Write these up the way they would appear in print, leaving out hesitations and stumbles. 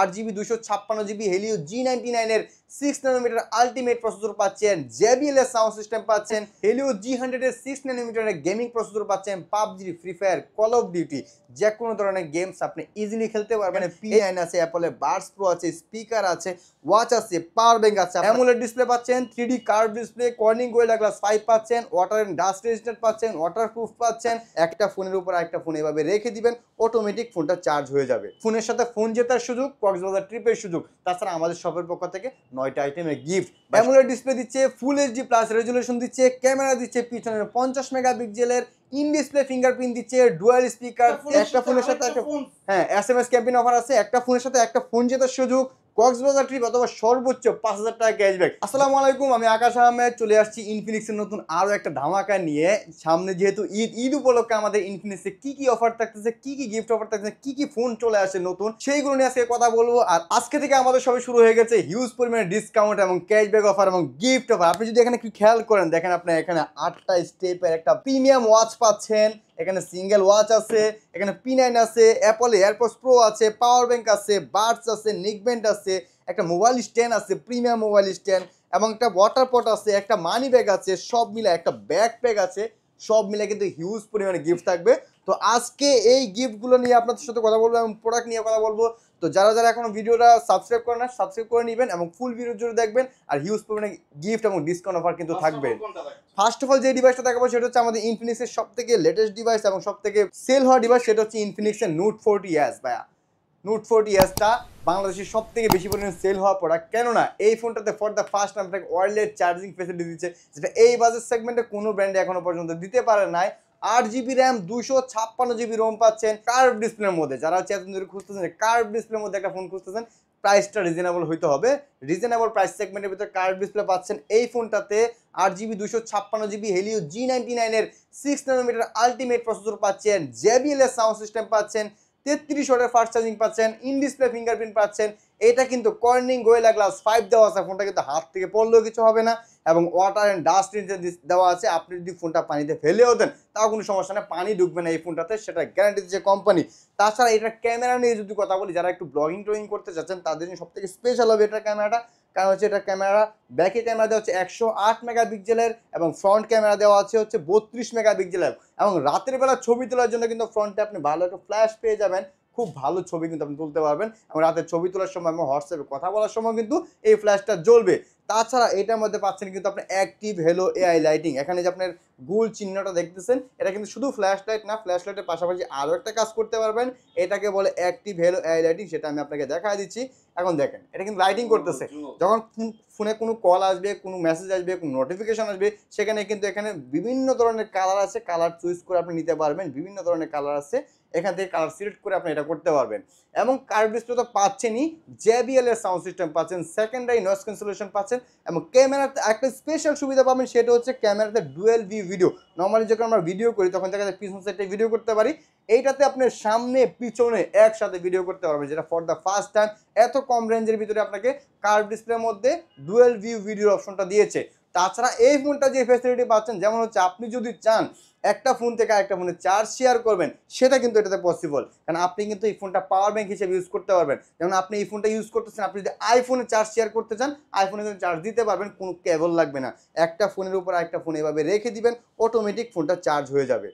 8GB 256GB Helio G99 এর 6 nanometre ultimate processor পাচ্ছেন, JBL এর সাউন্ড সিস্টেম পাচ্ছেন, হেলিও G100 এর 6 ন্যানোমিটারের গেমিং প্রসেসর পাচ্ছেন, PUBG, free fire, call of duty যে কোনো ধরনের গেমস আপনি ইজিলি খেলতে পারবেন। P9 আছে, অ্যাপলের বাডস প্রো আছে, স্পিকার আছে, ওয়াচ আছে, পাওয়ার ব্যাংক আছে, অ্যামোলেড ডিসপ্লে পাচ্ছেন, 3D curve display, Corning gorilla glass 5 পাচ্ছেন, ওয়াটার এন্ড ডাস্ট রেজিস্ট্যান্ট পাচ্ছেন, ওয়াটারপ্রুফ পাচ্ছেন। একটা ফোনের উপর একটা ফোন এভাবে রেখে দিবেন, অটোমেটিক ফোনটা চার্জ হয়ে যাবে। ফোনের সাথে ফোন জেতার সুযোগ, কক্সবাজার ট্রিপের সুযোগ, তাছাড়া আমাদের শপের পক্ষ থেকে 9টা আইটেমের গিফট। অ্যামোলেড ডিসপ্লে দিচ্ছে, ফুল এইচডি প্লাস রেজুলেশন দিচ্ছে, ক্যামেরা দিচ্ছে পিছনের 50 মেগাপিক্সেলের, ইন ডিসপ্লে ফিঙ্গারপ্রিন্ট দিচ্ছে, ডুয়াল স্পিকার, একটা ফোনের সাথে একটা হ্যাঁ SMS ক্যাম্পেইন অফার আছে, একটা ফোনের সাথে একটা ফোন জেতার সুযোগ, কক্সবাজার ট্রিপ অথবা সর্বোচ্চ 5000 টাকা ক্যাশব্যাক। আসসালামু আলাইকুম, আমি আকাশ আহমেদ চলে আসছি ইনফিনিক্সের নতুন আরো একটা ধামাকা নিয়ে। সামনে যেহেতু ঈদ উপলক্ষে আমাদের ইনফিনিক্সে কি কি অফার থাকতেছে, কি কি গিফট অফার থাকতেছে, কি কি ফোন চলে আসে নতুন, সেইগুলো নিয়ে আজকে কথা বলবো। আর আজকে থেকে আমাদের সবাই শুরু হয়ে গেছে হিউজ পরিমাণে ডিসকাউন্ট এবং ক্যাশব্যাক অফার এবং গিফট অফার। আপনি যদি এখানে একটু খেয়াল করেন, দেখেন আপনি এখানে 8টা স্টেপের একটা প্রিমিয়াম ওয়াচ পাচ্ছেন, এখানে সিঙ্গেল ওয়াচ আছে, এখানে P9 আছে, অ্যাপল এয়ারপডস প্রো আছে, পাওয়ার ব্যাংক আছে, বাডস আছে, নেকব্যান্ড আছে, একটা মোবাইল স্ট্যান্ড আছে, প্রিমিয়াম মোবাইল স্ট্যান্ড, এবং একটা ওয়াটার পট আছে, একটা মানি ব্যাগ আছে, সব মিলে একটা ব্যাকপ্যাক আছে, সব মিলে কিন্তু হিউজ পরিমাণে গিফট থাকবে। তো আজকে এই গিফটগুলো নিয়ে আপনাদের সাথে কথা বলবো এবং প্রোডাক্ট নিয়ে কথা বলবো। তো যারা যারা এখনো ভিডিওটা সাবস্ক্রাইব করেন না, সাবস্ক্রাইব করে নেবেন এবং ফুল ভিডিও জুড়ে দেখবেন। আর হিউজ পরিমাণে গিফট এবং ডিসকাউন্ট অফার কিন্তু থাকবে। ফার্স্ট অফ অল যে ডিভাইসটা দেখাবো সেটা হচ্ছে আমাদের ইনফিনিক্সের সব থেকে লেটেস্ট ডিভাইস এবং সব থেকে সেল হওয়া ডিভাইস, সেটা হচ্ছে ইনফিনিক্সের নোট 40S। ভাইয়া নোট 40Sটা বাংলাদেশের সব থেকে বেশি পরিমাণে সেল হওয়া প্রোডাক্ট, কেননা এই ফোনটাতে ফর দ্য ফার্স্ট টাইম আপনাকে ওয়্যারলেস চার্জিং ফেসিলিটি দিচ্ছে, যেটা এই বাজেট সেগমেন্টে কোনো ব্র্যান্ডে এখনো পর্যন্ত দিতে পারে নাই। 8GB র্যাম, 256GB রোম পাচ্ছেন, কার্ভ ডিসপ্লের মধ্যে। যারা হচ্ছে এতদিন ধরে খুঁজতেছেন কার্ভ ডিসপ্লের মধ্যে একটা ফোন খুঁজতেছেন, প্রাইসটা রিজনেবল হইতে হবে। রিজনেবল প্রাইস সেগমেন্টের ভিতরে কার্ভ ডিসপ্লে পাচ্ছেন এই ফোনটাতে। 8GB 256GB হেলিও G99 এর 6 ন্যানোমিটার আলটিমেট প্রসেসর পাচ্ছেন, JBL এর সাউন্ড সিস্টেম পাচ্ছেন, 33 ওয়াটের ফাস্ট চার্জিং পাচ্ছেন, ইন ডিসপ্লে ফিঙ্গারপ্রিন্ট পাচ্ছেন। এটা কিন্তু কর্নিং গোরিলা গ্লাস 5 দেওয়া আছে, ফোনটা কিন্তু হাত থেকে পড়লেও কিছু হবে না, এবং ওয়াটার অ্যান্ড ডাস্ট দেওয়া আছে। আপনি যদি ফোনটা পানিতে ফেলেও দেন তাও কোনো সমস্যা নেই, পানি ঢুকবে না এই ফোনটাতে, সেটা গ্যারান্টি দিচ্ছে কোম্পানি। তাছাড়া এটার ক্যামেরা নিয়ে যদি কথা বলি, যারা একটু ব্লগিং ট্রগিং করতে চাচ্ছেন তাদের জন্য সব থেকে স্পেশাল হবে এটার ক্যামেরাটা। কারণ হচ্ছে এটা ক্যামেরা, ব্যাকে ক্যামেরা দেওয়া হচ্ছে 108 মেগাপিক্সেলের এবং ফ্রন্ট ক্যামেরা দেওয়া আছে হচ্ছে 32 মেগাপিক্সেলের। এবং রাতের বেলা ছবি তোলার জন্য কিন্তু ফ্রন্টে আপনি ভালো একটা ফ্ল্যাশ পেয়ে যাবেন, খুব ভালো ছবি কিন্তু আপনি তুলতে পারবেন। এবং রাতের ছবি তোলার সময় এবং হোয়াটসঅ্যাপে কথা বলার সময় কিন্তু এই ফ্ল্যাশটা জ্বলবে। তাছাড়া এটার মধ্যে পাচ্ছেন কিন্তু আপনি অ্যাক্টিভ হেলো AI লাইটিং। এখানে যে আপনার গোল চিহ্নটা দেখতেছেন, এটা কিন্তু শুধু ফ্ল্যাশ লাইট না, ফ্ল্যাশ লাইটের পাশাপাশি আরও একটা কাজ করতে পারবেন, এটাকে বলে অ্যাক্টিভ হেলো AI লাইটিং। সেটা আমি আপনাকে দেখাই দিচ্ছি। এখন দেখেন এটা কিন্তু লাইটিং করতেছে, যখন ফোনে কোনো কল আসবে, কোনো মেসেজ আসবে, কোনো নোটিফিকেশন আসবে, সেখানে কিন্তু এখানে বিভিন্ন ধরনের কালার আছে, কালার চুজ করে আপনি নিতে পারবেন। বিভিন্ন ধরনের কালার আছে, এখান থেকে কালার সিলেক্ট করে আপনি এটা করতে পারবেন। এবং কার্ভ ডিসপ্লে তো পাচ্ছেনই, JBL এর সাউন্ড সিস্টেম পাচ্ছেন, সেকেন্ডারি নয়েজ ক্যান্সেলেশন পাচ্ছেন, এবং ক্যামেরাতে একটা স্পেশাল সুবিধা পাবেন, সেটা হচ্ছে ক্যামেরাতে ডুয়েল ভিউ ভিডিও। নর্মালি যখন আমরা ভিডিও করি তখন দেখা যায় পিছন সাইডে ভিডিও করতে পারি, এইটাতে আপনার সামনে পিছনে একসাথে ভিডিও করতে পারবেন, যেটা ফর দ্য ফার্স্ট টাইম এত কম রেঞ্জের ভিতরে আপনাকে কার্ভ ডিসপ্লের মধ্যে ডুয়েল ভিউ ভিডিওর অপশনটা দিয়েছে। তাছাড়া এই ফোনটা যে ফ্যাসিলিটি পাচ্ছেন, যেমন হচ্ছে আপনি যদি চান একটা ফোন থেকে আরেকটা ফোনে চার্জ শেয়ার করবেন, সেটা কিন্তু এটাতে পসিবল। কারণ আপনি কিন্তু এই ফোনটা পাওয়ার ব্যাংক হিসেবে ইউজ করতে পারবেন। যেমন আপনি এই ফোনটা ইউজ করতেছেন, আপনি যদি আইফোনে চার্জ শেয়ার করতে চান, আইফোনে কিন্তু চার্জ দিতে পারবেন, কোনো কেবল লাগবে না। একটা ফোনের উপর আরেকটা ফোন এভাবে রেখে দিবেন, অটোমেটিক ফোনটা চার্জ হয়ে যাবে।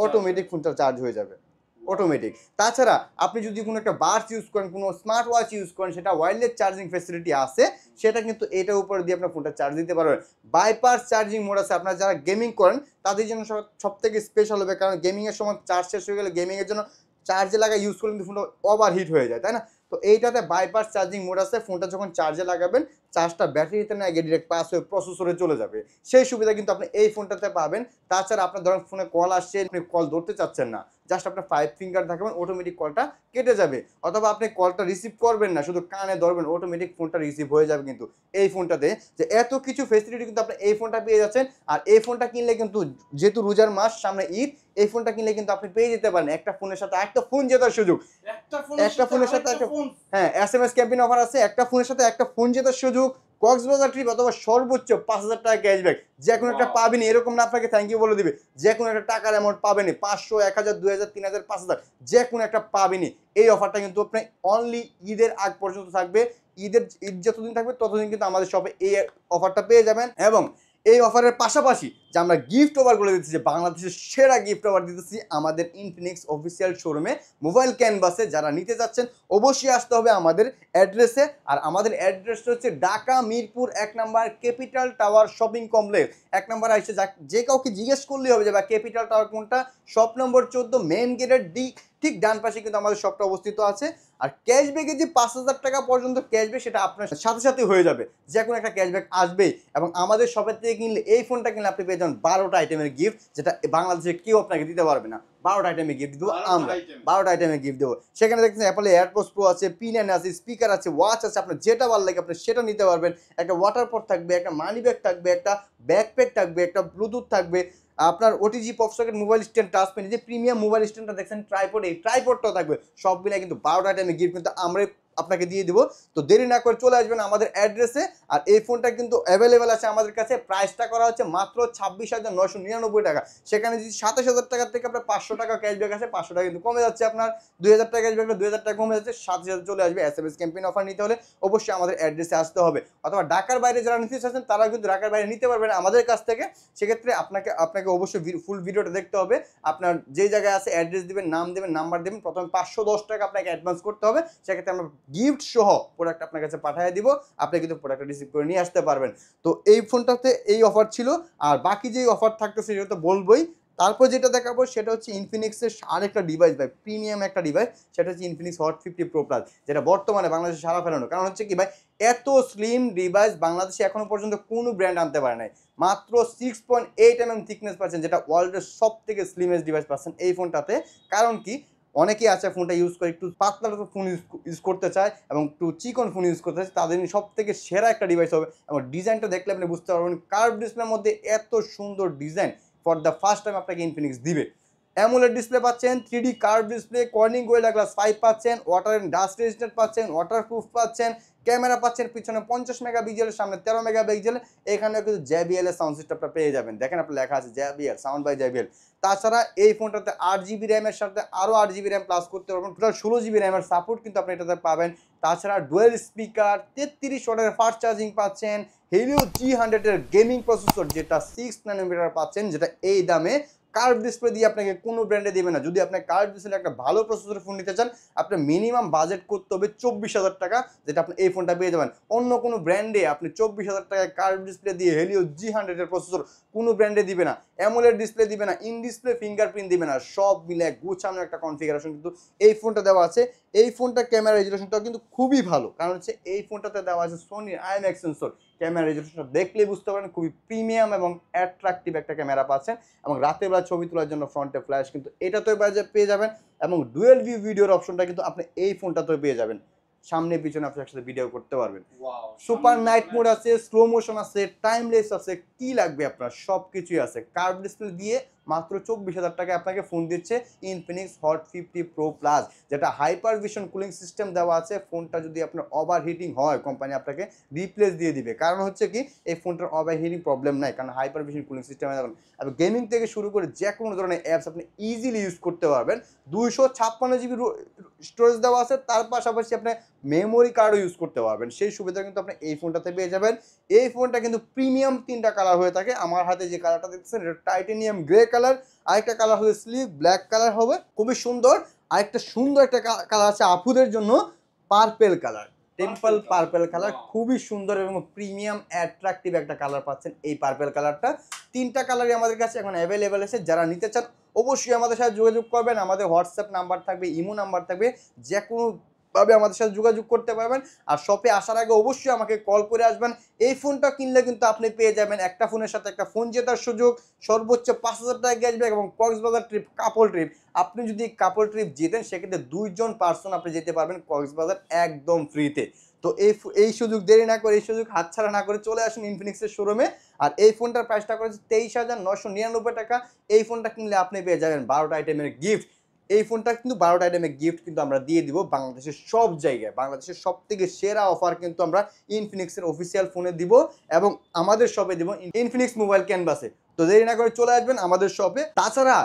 অটোমেটিক ফোনটা চার্জ হয়ে যাবে অটোমেটিক। তাছাড়া আপনি যদি কোনো একটা বাডস ইউজ করেন, কোনো স্মার্ট ওয়াচ ইউজ করেন, সেটা ওয়্যারলেস চার্জিং ফ্যাসিলিটি আছে, সেটা কিন্তু এটার উপর দিয়ে আপনার ফোনটা চার্জ দিতে পারবেন। বাইপাস চার্জিং মোড আছে, আপনারা যারা গেমিং করেন তাদের জন্য সব থেকে স্পেশাল হবে, কারণ গেমিংয়ের সময় চার্জ শেষ হয়ে গেলে গেমিংয়ের জন্য চার্জে লাগা ইউজ করলে কিন্তু ফোনটা ওভার হিট হয়ে যায়, তাই না? তো এইটাতে বাইপাস চার্জিং মোড আছে, ফোনটা যখন চার্জে লাগাবেন চার্জটা ব্যাটারিতে না গিয়ে ডিরেক্ট পাস হয়ে প্রসেসরে চলে যাবে, সেই সুবিধা কিন্তু আপনি এই ফোনটাতে পাবেন। তাছাড়া আপনার ধরেন ফোনে কল আসছে, আপনি কল ধরতে চাচ্ছেন না, জাস্ট আপনার 5 ফিঙ্গার দেখাবেন, অটোমেটিক কলটা কেটে যাবে। অথবা আপনি কলটা রিসিভ করবেন না, শুধু কানে ধরবেন, অটোমেটিক ফোনটা রিসিভ হয়ে যাবে কিন্তু এই ফোনটাতে। যে এত কিছু ফেসিলিটি কিন্তু আপনি এই ফোনটা পেয়ে যাচ্ছেন। আর এই ফোনটা কিনলে কিন্তু, যেহেতু রোজার মাস সামনে ঈদ, এই ফোনটা কিনলে কিন্তু আপনি পেয়ে যেতে পারেন একটা ফোনের সাথে একটা ফোন জেতার সুযোগ। একটা ফোনের সাথে একটা হ্যাঁ SMS ক্যাম্পেইন অফার আছে, একটা ফোনের সাথে একটা ফোন জেতার সুযোগ, কক্সবাজার ট্রিপ অথবা সর্বোচ্চ 5,000 টাকা ক্যাশব্যাক, যে কোনো একটা পাবেনি এরকম না, আপনাকে থ্যাংক ইউ বলে দিবে, যে কোনো একটা টাকার অ্যামাউন্ট পাবেনি, 500, 1000, 2000, 3000, 5000, যে কোনো একটা পাবেনি। এই অফারটা কিন্তু আপনি অনলি ঈদের আগ পর্যন্ত থাকবে। ঈদ যতদিন থাকবে ততদিন কিন্তু আমাদের শপে এই অফারটা পেয়ে যাবেন। এবং এই অফারের পাশাপাশি যে আমরা গিফট ওভারগুলো দিতেছি, বাংলাদেশের সেরা গিফট ওভার দিতেছি আমাদের ইনফিনিক্স অফিসিয়াল শোরুমে মোবাইল ক্যানভাসে। যারা নিতে চাচ্ছেন অবশ্যই আসতে হবে আমাদের অ্যাড্রেসে। আর আমাদের অ্যাড্রেসটা হচ্ছে ঢাকা মিরপুর 1 নম্বর ক্যাপিটাল টাওয়ার শপিং কমপ্লেক্স। 1 নম্বর এসে যে কাউকে জিজ্ঞেস করলেই হবে যে বা ক্যাপিটাল টাওয়ার কোনটা, শপ নম্বর 14, মেন গেটের ঠিক ডান পাশে কিন্তু আমাদের শপটা অবস্থিত আছে। আর ক্যাশব্যাকে যে 5,000 টাকা পর্যন্ত ক্যাশব্যাক সেটা আপনার সাথে সাথে হয়ে যাবে, যে কোনো একটা ক্যাশব্যাক আসবেই। এবং আমাদের শপের থেকে কিনলে এই ফোনটা কিনলে আপনি পেয়ে যাবেন 12টা আইটেমের গিফট, যেটা বাংলাদেশে কেউ আপনাকে দিতে পারবে না। 12টা আইটেমের গিফট দেবো আমরা, 12টা আইটেমের গিফট দেবো। সেখানে দেখছেন অ্যাপল এয়ারপোর্টস প্রো আছে, P9 আছে, স্পিকার আছে, ওয়াচ আছে, আপনার যেটা ভালো লাগে আপনি সেটা নিতে পারবেন। একটা ওয়াটার পট থাকবে, একটা মানি ব্যাগ থাকবে, একটা ব্যাকপ্যাক থাকবে, একটা ব্লুটুথ থাকবে, আপনার OTG pop socket mobile stand touch pen, যে প্রিমিয়াম মোবাইল স্ট্যান্ডটা দেখছেন ট্রাইপড, এই ট্রাইপডটাও থাকবে। সব মিলে কিন্তু 12টা আইটেমের গিফট কিন্তু আমরা আপনাকে দিয়ে দিব। তো দেরি না করে চলে আসবেন আমাদের অ্যাড্রেসে। আর এই ফোনটা কিন্তু অ্যাভেলেবেল আছে আমাদের কাছে, প্রাইসটা করা হচ্ছে মাত্র 26,999 টাকা। সেখানে যদি 27,000 টাকার থেকে আপনার 500 টাকা ক্যাশব্যাক আসে, 500 টাকা কিন্তু কমে যাচ্ছে, আপনার 2,000 টাকা ক্যাশব্যাকটা 2,000 টাকা কমে যাচ্ছে, 7,000 চলে আসবে। SMS ক্যাম্পেইন অফার নিতে হলে অবশ্যই আমাদের অ্যাড্রেসে আসতে হবে। অথবা ঢাকার বাইরে যারা নিতে চাচ্ছেন তারা কিন্তু ঢাকার বাইরে নিতে পারবেন আমাদের কাছ থেকে। সেক্ষেত্রে আপনাকে অবশ্যই ফুল ভিডিওটা দেখতে হবে। আপনার যে জায়গায় আছে অ্যাড্রেস দিবেন, নাম দেবেন, নাম্বার দেবেন, প্রথমে 510 টাকা আপনাকে অ্যাডভান্স করতে হবে। সেক্ষেত্রে আমরা গিফট সহ প্রোডাক্ট আপনার কাছে পাঠিয়ে দিব, আপনি কিন্তু প্রোডাক্টটা রিসিভ করে নিয়ে আসতে পারবেন। তো এই ফোনটাতে এই অফার ছিল। আর বাকি যে অফার থাকতেছে সেটা তো বলবোই। তারপর যেটা দেখাবো সেটা হচ্ছে ইনফিনিক্সের আরেকটা ডিভাইস ভাই, প্রিমিয়াম একটা ডিভাইস, সেটা হচ্ছে ইনফিনিক্স হট 50 প্রো প্লাস, যেটা বর্তমানে বাংলাদেশে সারা ফেলানো। কারণ হচ্ছে কি ভাই, এত স্লিম ডিভাইস বাংলাদেশে এখনো পর্যন্ত কোনো ব্র্যান্ড আনতে পারে নাই। মাত্র 6.8 mm থিকনেস পাচ্ছেন, যেটা ওয়ার্ল্ডের সব থেকে স্লিমেস্ট ডিভাইস পাচ্ছেন এই ফোনটাতে। কারণ কি, অনেকেই আছে ফোনটা ইউজ করে একটু পাতলা ফোন ইউজ করতে চায় এবং একটু চিকন ফোন ইউজ করতে চায়, তাদের সব থেকে সেরা একটা ডিভাইস হবে। এবং ডিজাইনটা দেখলে আপনি বুঝতে পারবেন, কার্ভ ডিসপ্লের মধ্যে এত সুন্দর design for the first time আপনাকে ইনফিনিক্স দিবে। অ্যামোলেড ডিসপ্লে পাচ্ছেন, 3D curve display, Corning গোয়েলা glass 5 পাচ্ছেন, ওয়াটার অ্যান্ড ডাস্ট রেজিস্ট্যান্ট পাচ্ছেন, ওয়াটারপ্রুফ পাচ্ছেন, ক্যামেরা পাচ্ছেন পিছনে 50 মেগাপিক্সেল, সামনে 13 মেগাপিক্সেল। এখানে কিন্তু JBL এর সাউন্ড সিস্টেমটা পেয়ে যাবেন, দেখেন আপনার লেখা আছে JBL, সাউন্ড বাই JBL। তাছাড়া এই ফোনটাতে 8GB র্যামের সাথে আরও 8GB র্যাম প্লাস করতে পারবেন, টোটাল 16GB র্যামের সাপোর্ট কিন্তু আপনি এটাতে পাবেন। তাছাড়া ডুয়েল স্পিকার, 33 ওয়াটের ফাস্ট চার্জিং পাচ্ছেন, হেলিও G100 এর গেমিং প্রসেসর যেটা 6 ন্যানোমিটার পাচ্ছেন, যেটা এই দামে কার্ভ ডিসপ্লে দিয়ে আপনাকে কোনো ব্র্যান্ডে দেবে না। যদি আপনি কার্ভ ডিসপ্লে একটা ভালো প্রসেসর ফোন নিতে চান, আপনার মিনিমাম বাজেট করতে হবে 24,000 টাকা, যেটা আপনি এই ফোনটা পেয়ে যাবেন। অন্য কোনো ব্র্যান্ডে আপনি 24,000 টাকায় কার্ভ ডিসপ্লে দিয়ে হেলিও G100 এর প্রসেসর কোনো ব্র্যান্ডে দিবে না, অ্যামোলেড ডিসপ্লে দিবে না, ইন ডিসপ্লে ফিঙ্গারপ্রিন্ট দিবে না, সব মিলে গুছানো একটা কনফিগারেশন কিন্তু এই ফোনটা দেওয়া আছে। এই ফোনটা ক্যামেরা রেজুলেশনটাও কিন্তু খুবই ভালো, কারণ হচ্ছে এই ফোনটাতে দেওয়া আছে সোনির IMX সেন্সর। ক্যামেরা রেজুলেশনটা দেখলেই বুঝতে পারেন খুবই প্রিমিয়াম এবং অ্যাট্রাকটিভ একটা ক্যামেরা পাচ্ছেন। এবং রাতের বেলা ছবি তোলার জন্য ফ্রন্টে ফ্ল্যাশ কিন্তু এটাতেও পেয়ে যাবেন। এবং ডুয়েল ভিউ ভিডিওর অপশনটা কিন্তু আপনি এই ফোনটাতেও পেয়ে যাবেন, সামনে পিছনে আপনি একসাথে ভিডিও করতে পারবেন। সুপার নাইট মোড আছে, স্লো মোশন আছে, টাইমলেস আছে, কি লাগবে আপনার সব কিছুই আছে। কার্ভ ডিসপ্লে দিয়ে মাত্র 24,000 টাকায় আপনাকে ফোন দিচ্ছে ইনফিনিক্স হট 50 প্রো প্লাস, যেটা হাইপার ভিশন কুলিং সিস্টেম দেওয়া আছে। ফোনটা যদি আপনার ওভার হিটিং হয় কোম্পানি আপনাকে রিপ্লেস দিয়ে দিবে, কারণ হচ্ছে কি এই ফোনটার ওভার হিটিং প্রবলেম নাই, কারণ হাইপার ভিশন কুলিং সিস্টেমে দেখুন। আর গেমিং থেকে শুরু করে যে কোনো ধরনের অ্যাপস আপনি ইজিলি ইউজ করতে পারবেন। 256GB স্টোরেজ দেওয়া আছে, তার পাশাপাশি আপনি মেমোরি কার্ডও ইউজ করতে পারবেন। সেই সুবিধা কিন্তু আপনি এই ফোনটাতে পেয়ে যাবেন। এই ফোনটা কিন্তু প্রিমিয়াম 3টা কালার হয়ে থাকে। আমার হাতে যে কালারটা দেখতেছেন এটা টাইটেনিয়াম গ্রে কালার, আরেকটা কালার হবে স্লিক ব্ল্যাক কালার হবে, খুবই সুন্দর। আরেকটা সুন্দর একটা কালার আছে আপুদের জন্য, purple colour, temple purple colour, খুবই সুন্দর এবং প্রিমিয়াম অ্যাট্রাকটিভ একটা কালার পাচ্ছেন এই পার্পেল কালারটা। 3টা কালারই আমাদের কাছে এখন অ্যাভেলেবেল আছে। যারা নিতে চান অবশ্যই আমাদের সাথে যোগাযোগ করবেন, আমাদের হোয়াটসঅ্যাপ নাম্বার থাকবে, ইমো নাম্বার থাকবে, যে কোনোভাবে আমাদের সাথে যোগাযোগ করতে পারবেন। আর শপে আসার আগে অবশ্যই আমাকে কল করে আসবেন। এই ফোনটা কিনলে কিন্তু আপনি পেয়ে যাবেন একটা ফোনের সাথে একটা ফোন জেতার সুযোগ, সর্বোচ্চ 5,000 টাকা ক্যাশব্যাক এবং কক্সবাজার ট্রিপ, কাপল ট্রিপ। আপনি যদি কাপল ট্রিপ জেতেন সেক্ষেত্রে 2জন পার্সন আপনি যেতে পারবেন কক্সবাজার একদম ফ্রিতে। তো এই সুযোগ দেরি না করে, এই সুযোগ হাতছাড়া না করে চলে আসুন ইনফিনিক্সের শোরুমে। আর এই ফোনটার প্রাইসটা করেছে 23,999 টাকা। এই ফোনটা কিনলে আপনি পেয়ে যাবেন 12টা আইটেমের গিফট। এই ফোনটা কিন্তু 12টা আইটেমের গিফট কিন্তু আমরা দিয়ে দিব বাংলাদেশের সব জায়গায়। বাংলাদেশের সব থেকে সেরা অফার কিন্তু আমরা ইনফিনিক্সের অফিসিয়াল ফোনে দিব এবং আমাদের শপে দিব ইনফিনিক্স মোবাইল ক্যানভাসে। তো দেরি না করে চলে আসবেন আমাদের শপে। তাছাড়া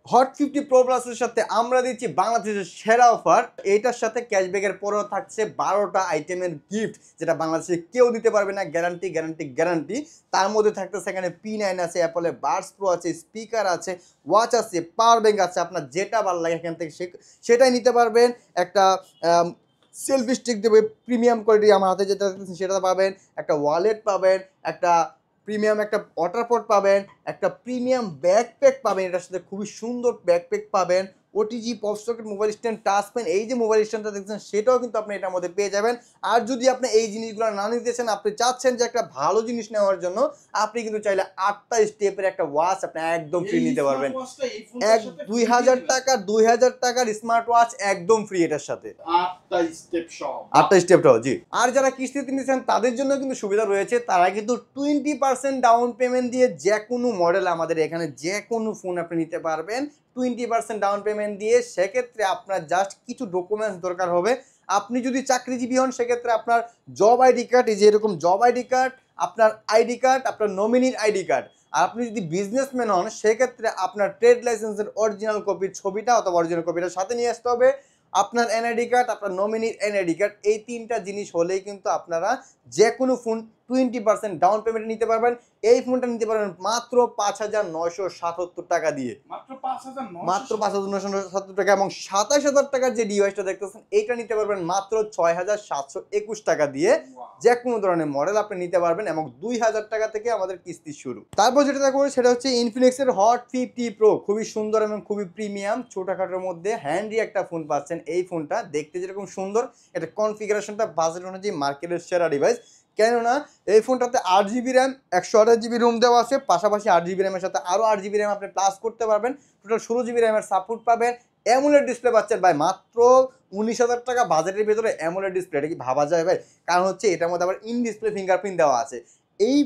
হট 50 প্রো প্লাসের সাথে আমরা দিচ্ছি বাংলাদেশের সেরা অফার। এইটার সাথে ক্যাশব্যাকের পরেও থাকছে 12টা আইটেমের গিফট, যেটা বাংলাদেশে কেউ দিতে পারবে না। Guarantee guarantee guarantee. তার মধ্যে থাকতেছে এখানে P9 আছে, অ্যাপলের বাডস প্রো আছে, স্পিকার আছে, ওয়াচ আছে, পাওয়ার ব্যাংক আছে। আপনার যেটা ভালো লাগে এখান থেকে সেটাই নিতে পারবেন। একটা সেলফি স্টিক দেবে প্রিমিয়াম কোয়ালিটি, আমার হাতে যেটা সেটা পাবেন। একটা ওয়ালেট পাবেন, একটা প্রিমিয়াম একটা ওয়াটার পট পাবেন, একটা প্রিমিয়াম ব্যাকপ্যাক পাবেন। এটার সাথে খুবই সুন্দর ব্যাকপ্যাক পাবেন। OTG pop socket mobile stand touch pen, এই যে মোবাইল স্ট্যান্ডটা দেখছেন সেটাও কিন্তু আপনি এটার মধ্যে পেয়ে যাবেন। আর যদি আপনি এই জিনিসগুলো না নিতে চান, আপনি চাচ্ছেন যে একটা ভালো জিনিস নেওয়ার জন্য, আপনি কিন্তু চাইলে 8টা স্টেপের একটা ওয়াচ আপনি একদম ফ্রি নিতে পারবেন। 2000 টাকার স্মার্ট ওয়াচ একদম ফ্রি এটার সাথে। 8টা স্টেপটাও জি। আর যারা কিস্তিতে নিচ্ছেন তাদের জন্য কিন্তু সুবিধা রয়েছে। তারা কিন্তু 20% ডাউন পেমেন্ট দিয়ে যে কোনো মডেল আমাদের এখানে যে কোনো ফোন আপনি নিতে পারবেন 20% ডাউন পেমেন্ট দিয়ে। সেক্ষেত্রে আপনার জাস্ট কিছু ডকুমেন্টস দরকার হবে। আপনি যদি চাকরিজীবী হন সেক্ষেত্রে আপনার জব আইডি কার্ড, এই যে এরকম জব আইডি কার্ড, আপনার আইডি কার্ড, আপনার নমিনির আইডি কার্ড। আর আপনি যদি বিজনেসম্যান হন সেক্ষেত্রে আপনার ট্রেড লাইসেন্সের অরিজিনাল কপির ছবিটা অথবা অরিজিনাল কপিটা সাথে নিয়ে আসতে হবে। আপনার এনআইডি কার্ড, আপনার নমিনির এনআইডি কার্ড, এই 3টা জিনিস হলেই কিন্তু আপনারা যে কোনো ফোন 20% ডাউন পেমেন্ট নিতে পারবেন। এই ফোনটা নিতে পারবেন মাত্র 5,977 টাকা দিয়ে, মাত্র 5,977 টাকা। এবং 27,000 টাকার যে ডিভাইসটা দেখতেছেন এইটা নিতে পারবেন মাত্র 6,721 টাকা দিয়ে। যে কোনো ধরনের মডেল আপনি নিতে পারবেন এবং 2,000 টাকা থেকে আমাদের কিস্তি শুরু। তারপর যেটা দেখবো সেটা হচ্ছে ইনফিনিক্সের হট 50 প্রো। খুবই সুন্দর এবং খুবই প্রিমিয়াম ছোটখাটোর মধ্যে হ্যান্ডি একটা ফোন পাচ্ছেন। এই ফোনটা দেখতে যেরকম সুন্দর, এটা কনফিগারেশনটা বাজেট অনুযায়ী মার্কেটের সেরা ডিভাইস। কেননা এই ফোনটাতে 8GB র্যাম, 128GB রোম দেওয়া আছে, পাশাপাশি 8GB র্যামের সাথে আরও 8GB র্যাম আপনি প্লাস করতে পারবেন। টোটাল 16GB র্যামের সাপোর্ট পাবেন। অ্যামোলেড ডিসপ্লে পাচ্ছেন ভাই মাত্র 19,000 টাকা বাজেটের ভেতরে অ্যামোলেড ডিসপ্লে, এটা কি ভাবা যায় ভাই? কারণ হচ্ছে এটার মধ্যে আবার ইন ডিসপ্লে ফিঙ্গারপ্রিন্ট দেওয়া আছে। এই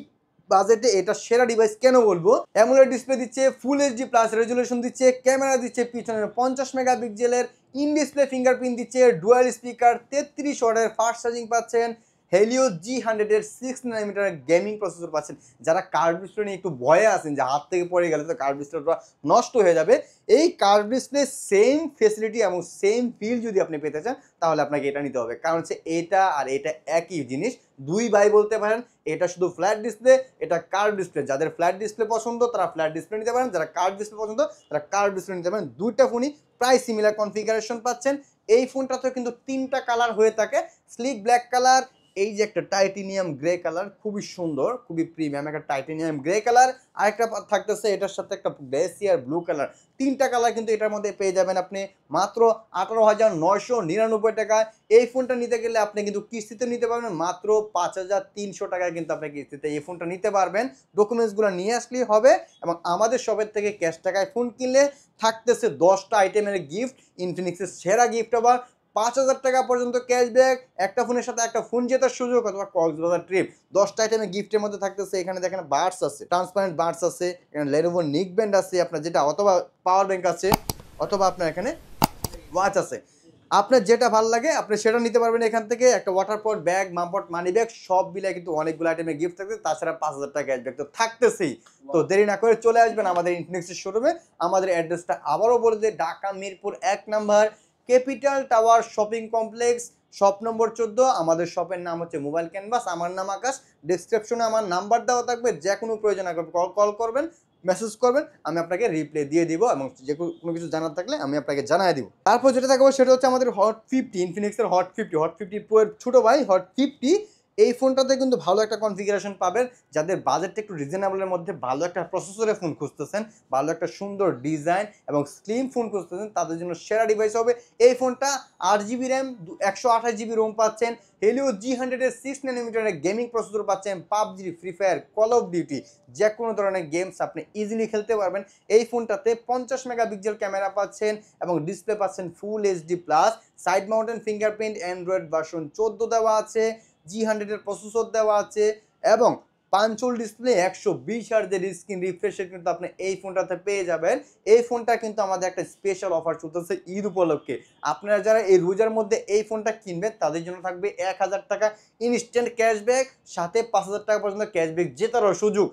বাজেটে এটা সেরা ডিভাইস কেন বলবো? অ্যামোলেড ডিসপ্লে দিচ্ছে, ফুল এইচডি প্লাস রেজুলেশন দিচ্ছে, ক্যামেরা দিচ্ছে পিছনের 50 মেগাপিক্সেলের, ইন ডিসপ্লে ফিঙ্গারপ্রিন্ট দিচ্ছে, ডুয়াল স্পিকার, 33 ওয়াটের ফাস্ট চার্জিং পাচ্ছেন, হেলিও G100 এর 6 nm গেমিং প্রসেসর পাচ্ছেন। যারা কার্ভ ডিসপ্লে নিয়ে একটু ভয়ে আছেন যে হাত থেকে পড়ে গেলে তো কার্ভ ডিসপ্লেটা নষ্ট হয়ে যাবে, এই কার্ভ ডিসপ্লে সেম ফেসিলিটি এবং সেম ফিল যদি আপনি পেতে চান তাহলে আপনাকে এটা নিতে হবে। কারণ হচ্ছে এটা আর এটা একই জিনিস, দুই ভাই বলতে পারেন। এটা শুধু ফ্ল্যাট ডিসপ্লে, এটা কার্ভ ডিসপ্লে। যাদের ফ্ল্যাট ডিসপ্লে পছন্দ তারা ফ্ল্যাট ডিসপ্লে নিতে পারেন, যারা কার্ভ ডিসপ্লে পছন্দ তারা কার্ভ ডিসপ্লে নিতে পারেন। দুইটা ফোনই প্রায় সিমিলার কনফিগারেশন পাচ্ছেন। এই ফোনটাতে কিন্তু 3টা কালার হয়ে থাকে, স্লিক ব্ল্যাক কালার, এই যে একটা টাইটেনিয়াম গ্রে কালার, খুবই সুন্দর খুবই প্রিমিয়াম একটা টাইটেনিয়াম গ্রে কালার, আরেকটা থাকতেছে এটার সাথে একটা গ্লেসিয়ার ব্লু কালার। 3টা কালার কিন্তু এটার মধ্যে পেয়ে যাবেন আপনি মাত্র 18,999 টাকায়। এই ফোনটা নিতে গেলে আপনি কিন্তু কিস্তিতে নিতে পারবেন মাত্র 5,300 টাকায় কিন্তু আপনি কিস্তিতে এই ফোনটা নিতে পারবেন। ডকুমেন্টসগুলো নিয়ে আসলেই হবে এবং আমাদের শপের থেকে ক্যাশ টাকায় ফোন কিনলে থাকতেছে 10টা আইটেমের গিফট। ইনফিনিক্সের সেরা গিফট আবার 5,000 টাকা পর্যন্ত ক্যাশব্যাক, একটা ফোনের সাথে একটা ফোন জেতার সুযোগ অথবা কক্সবাজার ট্রিপ। 10টা আইটেমের গিফটের মধ্যে থাকতেছে এখানে দেখেন বাডস আছে, ট্রান্সপারেন্ট বাডস আছে, এখানে লেনোভো নিক ব্যান্ড আছে আপনার যেটা, অথবা পাওয়ার ব্যাংক আছে, অথবা আপনার এখানে ওয়াচ আছে। আপনার যেটা ভালো লাগে আপনি সেটা নিতে পারবেন এখান থেকে। একটা ওয়াটার পট, ব্যাগ, মামপট, মানি ব্যাগ সব মিলিয়ে কিন্তু অনেকগুলো আইটেমের গিফট থাকবে। তাছাড়া 5,000 টাকা ক্যাশব্যাক তো থাকতেছেই। তো দেরি না করে চলে আসবেন আমাদের ইনফিনিক্সের শোরুমে। আমাদের অ্যাড্রেসটা আবারও বলে দিই, Dhaka Mirpur 1 number capital tower shopping complex, shop number 14। আমাদের শপের নাম হচ্ছে মোবাইল ক্যানভাস। আমার নাম আকাশ। ডিসক্রিপশনে আমার নাম্বার দেওয়া থাকবে, যে কোনো প্রয়োজন কল করবেন, মেসেজ করবেন, আমি আপনাকে রিপ্লাই দিয়ে দিব এবং যে কোনো কিছু জানার থাকলে আমি আপনাকে জানাই দিব। তারপর যেটা থাকবে সেটা হচ্ছে আমাদের হট 50, ইনফিনিক্সের হট 50 প্রো এর ছোটো ভাই হট 50। এই ফোনটাতে কিন্তু ভালো একটা কনফিগারেশন পাবেন। যাদের বাজেটটা একটু রিজনেবলের মধ্যে ভালো একটা প্রসেসরের ফোন খুঁজতেছেন, ভালো একটা সুন্দর ডিজাইন এবং স্লিম ফোন খুঁজতেছেন, তাদের জন্য সেরা ডিভাইস হবে এই ফোনটা। 8GB র্যাম, 128GB রোম পাচ্ছেন, হেলিও G100 এর 6 nm গেমিং প্রসেসর পাচ্ছেন, PUBG, free fire, call of duty যে কোনো ধরনের গেমস আপনি ইজিলি খেলতে পারবেন। এই ফোনটাতে 50 মেগাপিক্সেল ক্যামেরা পাচ্ছেন এবং ডিসপ্লে পাচ্ছেন full HD plus, side mountain fingerprint, Android version 14 দেওয়া আছে, G100 এর প্রসেসর দেওয়া আছে এবং পাঞ্চল ডিসপ্লে 120 হার্জের স্ক্রিন রিফ্রেশের কিন্তু আপনি এই ফোনটাতে পেয়ে যাবেন। এই ফোনটা কিন্তু আমাদের একটা স্পেশাল অফার চলতেছে ঈদ উপলক্ষে। আপনারা যারা এই রোজার মধ্যে এই ফোনটা কিনবেন তাদের জন্য থাকবে 1000 টাকা ইনস্ট্যান্ট ক্যাশব্যাক, সাথে 5000 টাকা পর্যন্ত ক্যাশব্যাক জেতারও সুযোগ,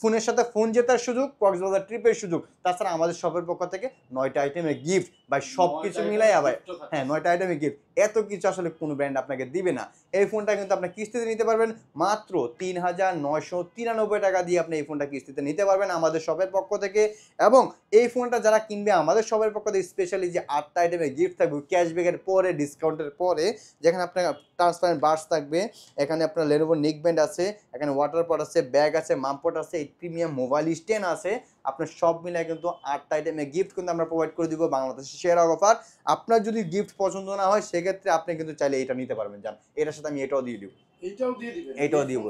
ফোনের সাথে ফোন জেতার সুযোগ, কক্সবাজার ট্রিপের সুযোগ। তাছাড়া আমাদের শপের পক্ষ থেকে 9টা আইটেমের গিফট, ভাই সব কিছু মিলাই আবার হ্যাঁ 9টা আইটেমের গিফট। এত কিছু আসলে কোনো ব্র্যান্ড আপনাকে দিবে না। এই ফোনটা কিন্তু আপনি কিস্তিতে নিতে পারবেন মাত্র 3993 টাকা দিয়ে আপনি এই ফোনটা কিস্তিতে নিতে পারবেন আমাদের শপের পক্ষ থেকে। এবং এই ফোনটা যারা কিনবে আমাদের শপের পক্ষ থেকে স্পেশালি যে 8টা আইটেমের গিফট থাকবে ক্যাশব্যাকের পরে, ডিসকাউন্টের পরে, যেখানে আপনার ট্রান্সপারেন্ট বার্স থাকবে, এখানে আপনার লেনোভো নেকব্যান্ড আছে, এখানে ওয়াটার পট আছে, ব্যাগ আছে, মামপট আছে, প্রিমিয়াম মোবাইল স্ট্যান্ড আছে, আপনার সব মিলায় কিন্তু 8টা আইটেমের গিফট কিন্তু আমরা প্রোভাইড করে দিব। বাংলাদেশের সেরা অফার। আপনার যদি গিফট পছন্দ না হয় সেক্ষেত্রে আপনি কিন্তু চাইলে এটা নিতে পারবেন। জান এটার সাথে আমি এটাও দিয়ে দিব, এটাও দিব।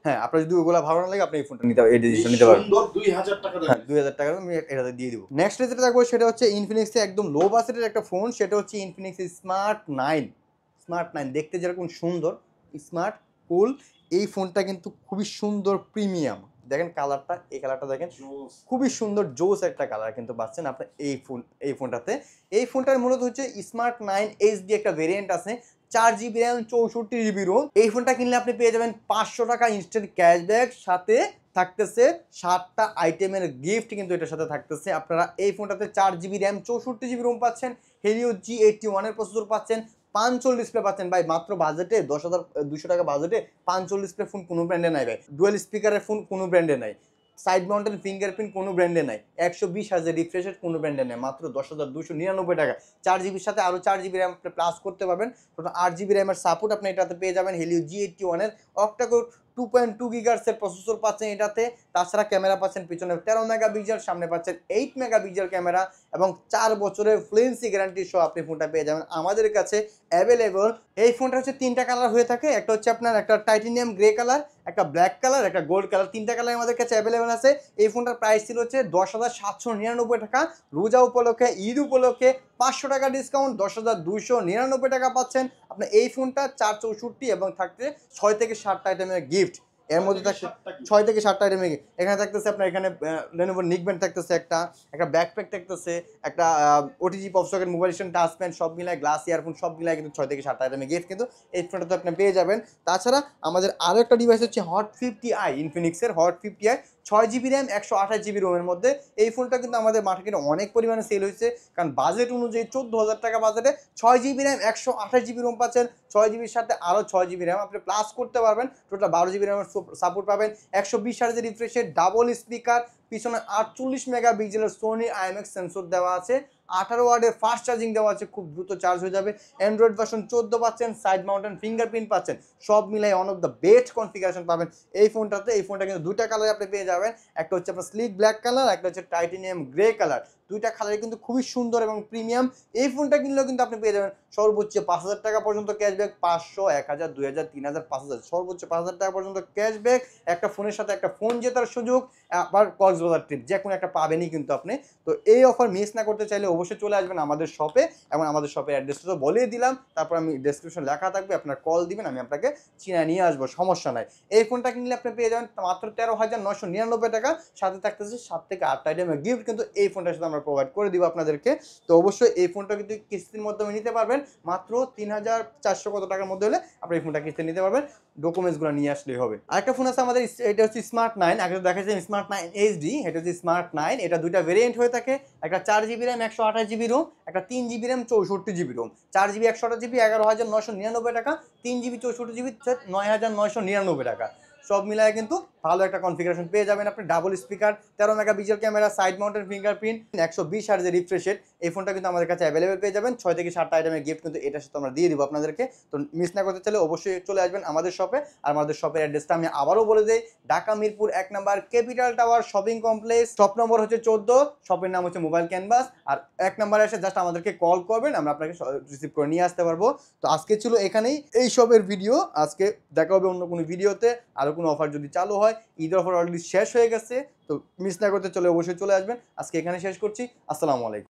হ্যাঁ, আপনার যদি ওগুলো ভালো না লাগে আপনি এই ফোনটা নিতে, এই ডিসিশন নিতে পারবেন। 2000 টাকা দাম, হ্যাঁ 2000 টাকা আমি এটাতে দিয়ে দিব। নেক্সট যেটা থাকবে সেটা হচ্ছে ইনফিনিক্সের একদম লো বাজেটের একটা ফোন, সেটা হচ্ছে ইনফিনিক্স স্মার্ট 9। স্মার্ট 9 দেখতে যেরকম সুন্দর, স্মার্ট কুল, এই ফোনটা কিন্তু খুবই সুন্দর প্রিমিয়াম। দেখেন কালারটা, এই কালারটা দেখেন, খুবই সুন্দর জোস একটা কালার কিন্তু পাচ্ছেন আপনি এই ফোনটাতে। এই ফোনটার মূলত হচ্ছে স্মার্ট 9 এইচডি একটা ভেরিয়েন্ট আছে, 4GB র্যাম 64GB রোম। এই ফোনটা কিনলে আপনি পেয়ে যাবেন 500 টাকা ইনস্ট্যান্ট ক্যাশব্যাক, সাথে থাকতেছে 7টা আইটেমের গিফট কিন্তু এটার সাথে থাকতেছে। আপনারা এই ফোনটাতে 4GB র্যাম 64GB রোম পাচ্ছেন, হেলিও G81 এর প্রসেসর পাচ্ছেন, পাঞ্চল ডিসপ্লে পাচ্ছেন। ভাই মাত্র বাজেটে 10,200 টাকা বাজেটে পাঞ্চল ডিসপ্লে ফোন কোনো ব্র্যান্ডে নাই ভাই। ডুয়েল স্পিকারের ফোন কোনো ব্র্যান্ডে নাই, সাইড মাউন্টেন ফিঙ্গারপ্রিন্ট কোনো ব্র্যান্ডে নাই, 120 হাজার রিফ্রেশের কোনো ব্র্যান্ডে নাই, মাত্র 10,299 টাকা। 4GBর সাথে আরও 4GB র্যাম প্লাস করতে পারবেন, টোটাল 8GB র্যামের সাপোর্ট আপনি এটাতে পেয়ে যাবেন। হেলিও G81 এর অক্টাকোর 2.2 গিগাহার্টজের প্রসেসর পাচ্ছেন এটাতে। তাছাড়া ক্যামেরা পাচ্ছেন পিছনে 13 মেগাপিক্সেল, সামনে পাচ্ছেন 8 মেগাপিক্সেল ক্যামেরা, এবং 4 বছরের ফ্লুয়েন্সি গ্যারান্টি সহ আপনি ফোনটা পেয়ে যাবেন আমাদের কাছে অ্যাভেলেবল। এই ফোনটা হচ্ছে 3টা কালার হয়ে থাকে, একটা হচ্ছে আপনার একটা টাইটেনিয়াম গ্রে কালার, একটা ব্ল্যাক কালার, একটা গোল্ড কালার, 3টা কালার আমাদের কাছে অ্যাভেলেবেল আছে। এই ফোনটার প্রাইস ছিল হচ্ছে 10,799 টাকা। রোজা উপলক্ষে, ঈদ উপলক্ষে 500 টাকা ডিসকাউন্ট, 10,299 টাকা পাচ্ছেন আপনি এই ফোনটা। 464 এবং থাকতে 6 থেকে 7টা আইটেমের গিফট, এর মধ্যে থাকছে 6 থেকে 7টা আইটেম। এখানে থাকতেছে আপনার, এখানে লেনোভো নিকব্যান্ড থাকতেছে, একটা ব্যাকপ্যাক থাকতেছে, একটা OTG pop socket, mobile stand, touch pan, সব মিলায় গ্লাস ইয়ারফোন সব মিলায় কিন্তু 6 থেকে 7টা আইটেমে গিফট কিন্তু এই ফোনটাতে আপনি পেয়ে যাবেন। তাছাড়া আমাদের আরও একটা ডিভাইস হচ্ছে hot 50i, ইনফিনিক্সের hot 50i, 6GB RAM 128GB রোমের মধ্যে। এই ফোনটা কিন্তু আমাদের মার্কেটে অনেক পরিমাণে সেল হয়েছে, কারণ বাজেট অনুযায়ী 14,000 টাকা বাজেটে 6GB র্যাম 128GB রোম পাচ্ছেন। 6GBর সাথে আরও 6GB র্যাম আপনি প্লাস করতে পারবেন, টোটাল 12GB র্যামের সাপোর্ট পাবেন। 120 হার্জের রিফ্রেশের ডাবল স্পিকার, পিছনে 48 মেগাপিক্সেলের সোনি IMX সেন্সর দেওয়া আছে, 18 ওয়াটের ফাস্ট চার্জিং দেওয়া আছে, খুব দ্রুত চার্জ হয়ে যাবে। অ্যান্ড্রয়েড ভার্সন 14 পাচ্ছেন, সাইড মাউন্টেন ফিঙ্গারপ্রিন্ট পাচ্ছেন, সব মিলাই one of the best configuration পাবেন এই ফোনটাতে। এই ফোনটা কিন্তু 2টা কালারে আপনি পেয়ে যাবেন, একটা হচ্ছে আপনার স্লিক ব্ল্যাক কালার, একটা হচ্ছে টাইটেনিয়াম গ্রে কালার। 2টা কালারে কিন্তু খুবই সুন্দর এবং প্রিমিয়াম। এই ফোনটা কিনলেও কিন্তু আপনি পেয়ে যাবেন সর্বোচ্চ 5,000 টাকা পর্যন্ত ক্যাশব্যাক, 500, 1,000, 2,000, 3,000, 5,000, সর্বোচ্চ 5,000 টাকা পর্যন্ত ক্যাশব্যাক। একটা ফোনের সাথে একটা ফোন জেতার সুযোগ, আবার কক্সবাজার ট্রিপ যে কোনো একটা পাবেনই কিন্তু আপনি। তো এই অফার মিস না করতে চাইলে অবশ্যই চলে আসবেন আমাদের শপে, এবং আমাদের শপের অ্যাড্রেসটা তো বলেই দিলাম, তারপর আমি ডেসক্রিপশন লেখা থাকবে, আপনার কল দিবেন, আমি আপনাকে চিনা নিয়ে আসবো, সমস্যা নাই। এই ফোনটা কিনলে আপনি পেয়ে যাবেন মাত্র 13,999 টাকা, সাথে থাকতেছে 7 থেকে 8টা আইটেমের গিফট কিন্তু এই ফোনটার সাথে আমরা প্রোভাইড করে দিব আপনাদেরকে। তো অবশ্যই এই ফোনটা কিন্তু কিস্তির মাধ্যমে নিতে পারবেন, মাত্র 3,400 কত টাকার মধ্যে হলে আপনি এই ফোনটা কিস্তি নিতে পারবেন, ডকুমেন্টসগুলো নিয়ে আসলেই হবে। আরেকটা ফোন আছে আমাদের, এটা হচ্ছে স্মার্ট 9, আগে দেখাচ্ছি স্মার্ট 9 এইচডি, এটা হচ্ছে স্মার্ট 9। এটা 2টা ভেরিয়েন্ট হয়ে থাকে, একটা 4GB র্যাম 128GB রোম, একটা 3GB RAM 64GB Rome. 4GB 128GB 11,999 টাকা, 3GB 64GB 9,999 টাকা। সব মিলায় কিন্তু ভালো একটা কনফিগারেশন পেয়ে যাবেন আপনি। Double speaker, 13 megapixel camera, side mountain fingerprint, 120 হার্জের রিফ্রেশের এই ফোনটা কিন্তু আমাদের কাছে অ্যাভেলেবেল পেয়ে যাবেন। 6 থেকে 7টা আইটেমের গিফট কিন্তু এটার সাথে আমরা দিয়ে দিব আপনাদেরকে। তো মিস না করতে চাইলে অবশ্যই চলে আসবেন আমাদের শপে। আর আমাদের শপের অ্যাড্রেসটা আমি আবারও বলে দিই, Dhaka Mirpur 1 number capital tower shopping complex, shop number হচ্ছে 14, শপের নাম হচ্ছে মোবাইল ক্যানভাস। আর 1 নাম্বারে এসে জাস্ট আমাদেরকে কল করবেন, আমরা আপনাকে রিসিভ করে নিয়ে আসতে পারবো। তো আজকে ছিল এখানেই এই শপের ভিডিও, আজকে দেখা হবে অন্য কোনো ভিডিওতে। আরও কোনো অফার যদি চালু হয়, ঈদের অফার অলরেডি শেষ হয়ে গেছে, তো মিস না করতে চলে অবশ্যই চলে আসবেন। আজকে এখানে শেষ করছি, আসসালামু আলাইকুম।